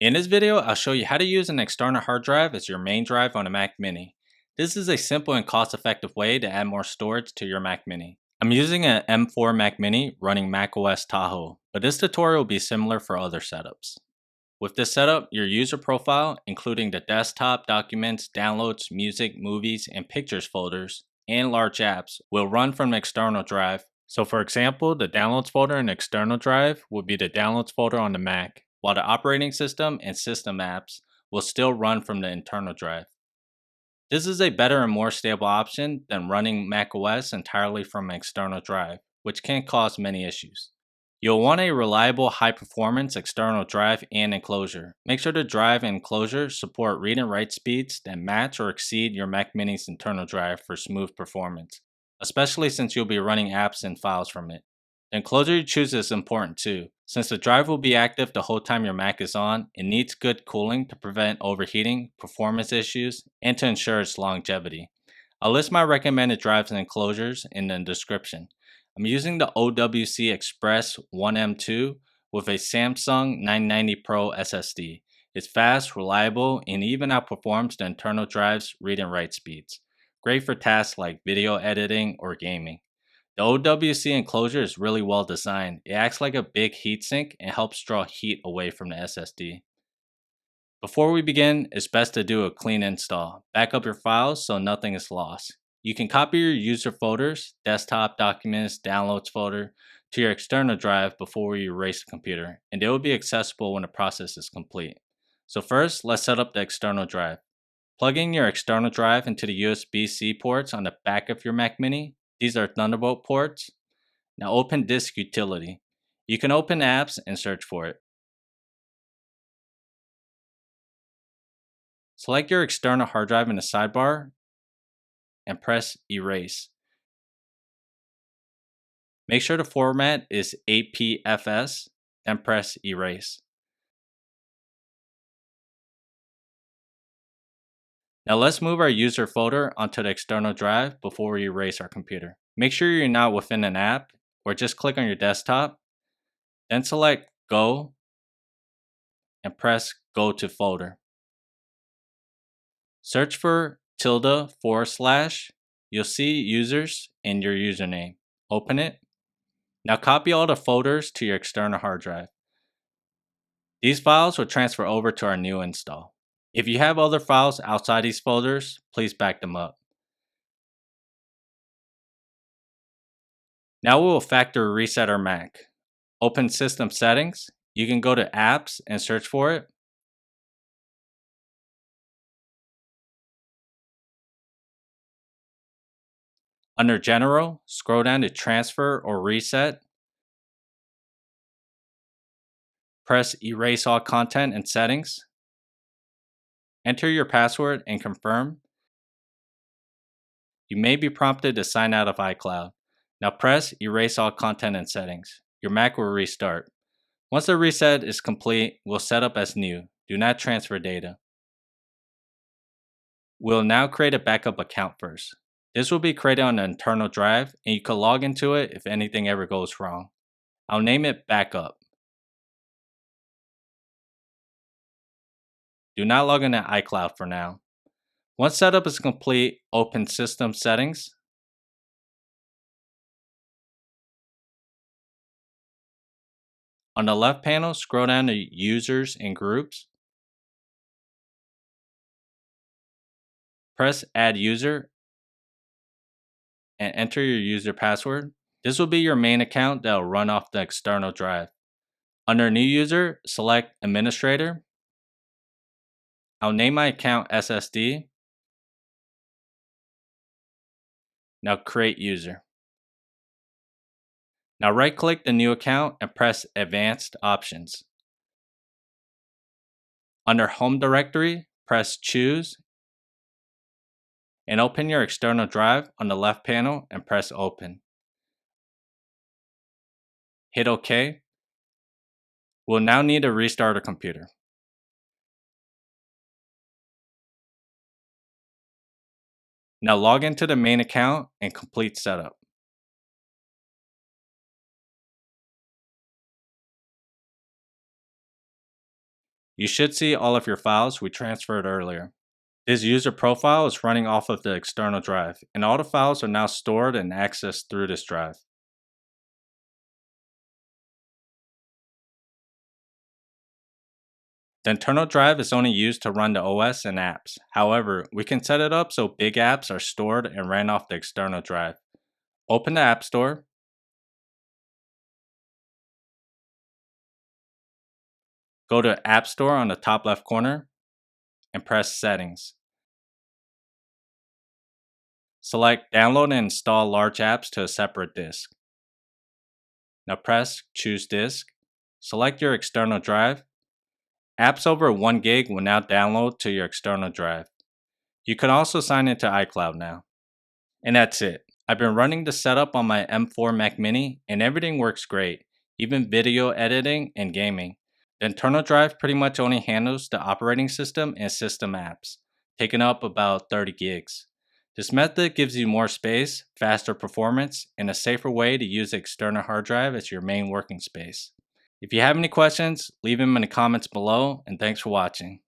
In this video, I'll show you how to use an external hard drive as your main drive on a Mac Mini. This is a simple and cost-effective way to add more storage to your Mac Mini. I'm using an M4 Mac Mini running macOS Tahoe, but this tutorial will be similar for other setups. With this setup, your user profile, including the desktop, documents, downloads, music, movies, and pictures folders, and large apps, will run from an external drive. So for example, the downloads folder in the external drive will be the downloads folder on the Mac, while the operating system and system apps will still run from the internal drive. This is a better and more stable option than running macOS entirely from an external drive, which can cause many issues. You'll want a reliable, high-performance external drive and enclosure. Make sure the drive and enclosure support read and write speeds that match or exceed your Mac Mini's internal drive for smooth performance, especially since you'll be running apps and files from it. The enclosure you choose is important too. Since the drive will be active the whole time your Mac is on, it needs good cooling to prevent overheating, performance issues, and to ensure its longevity. I'll list my recommended drives and enclosures in the description. I'm using the OWC Express 1M2 with a Samsung 990 Pro SSD. It's fast, reliable, and even outperforms the internal drive's read and write speeds. Great for tasks like video editing or gaming. The OWC enclosure is really well designed. It acts like a big heatsink and helps draw heat away from the SSD. Before we begin, it's best to do a clean install. Back up your files so nothing is lost. You can copy your user folders, desktop, documents, downloads folder to your external drive before you erase the computer, and they will be accessible when the process is complete. So first, let's set up the external drive. Plug in your external drive into the USB-C ports on the back of your Mac Mini. These are Thunderbolt ports. Now open Disk Utility. You can open apps and search for it. Select your external hard drive in the sidebar and press Erase. Make sure the format is APFS, then press Erase. Now let's move our user folder onto the external drive before we erase our computer. Make sure you're not within an app, or just click on your desktop, then select Go and press Go to Folder. Search for ~/ you'll see users and your username. Open it. Now copy all the folders to your external hard drive. These files will transfer over to our new install. If you have other files outside these folders, please back them up. Now we will factory reset our Mac. Open System Settings. You can go to Apps and search for it. Under General, scroll down to Transfer or Reset. Press Erase All Content and Settings. Enter your password and confirm. You may be prompted to sign out of iCloud. Now press Erase All Content and Settings. Your Mac will restart. Once the reset is complete, we'll set up as new. Do not transfer data. We'll now create a backup account first. This will be created on the internal drive, and you can log into it if anything ever goes wrong. I'll name it Backup. Do not log into iCloud for now. Once setup is complete, open System Settings. On the left panel, scroll down to Users and Groups. Press Add User and enter your user password. This will be your main account that will run off the external drive. Under New User, select Administrator. I'll name my account SSD. Now create user. Now right-click the new account and press Advanced Options. Under Home Directory, press Choose and open your external drive on the left panel and press Open. Hit OK. We'll now need to restart our computer. Now log into the main account and complete setup. You should see all of your files we transferred earlier. This user profile is running off of the external drive, and all the files are now stored and accessed through this drive. The internal drive is only used to run the OS and apps. However, we can set it up so big apps are stored and ran off the external drive. Open the App Store, go to App Store on the top left corner, and press Settings. Select Download and install large apps to a separate disk. Now press Choose Disk. Select your external drive. Apps over 1 gig will now download to your external drive. You can also sign into iCloud now. And that's it. I've been running the setup on my M4 Mac Mini and everything works great, even video editing and gaming. The internal drive pretty much only handles the operating system and system apps, taking up about 30 gigs. This method gives you more space, faster performance, and a safer way to use the external hard drive as your main working space. If you have any questions, leave them in the comments below, and thanks for watching.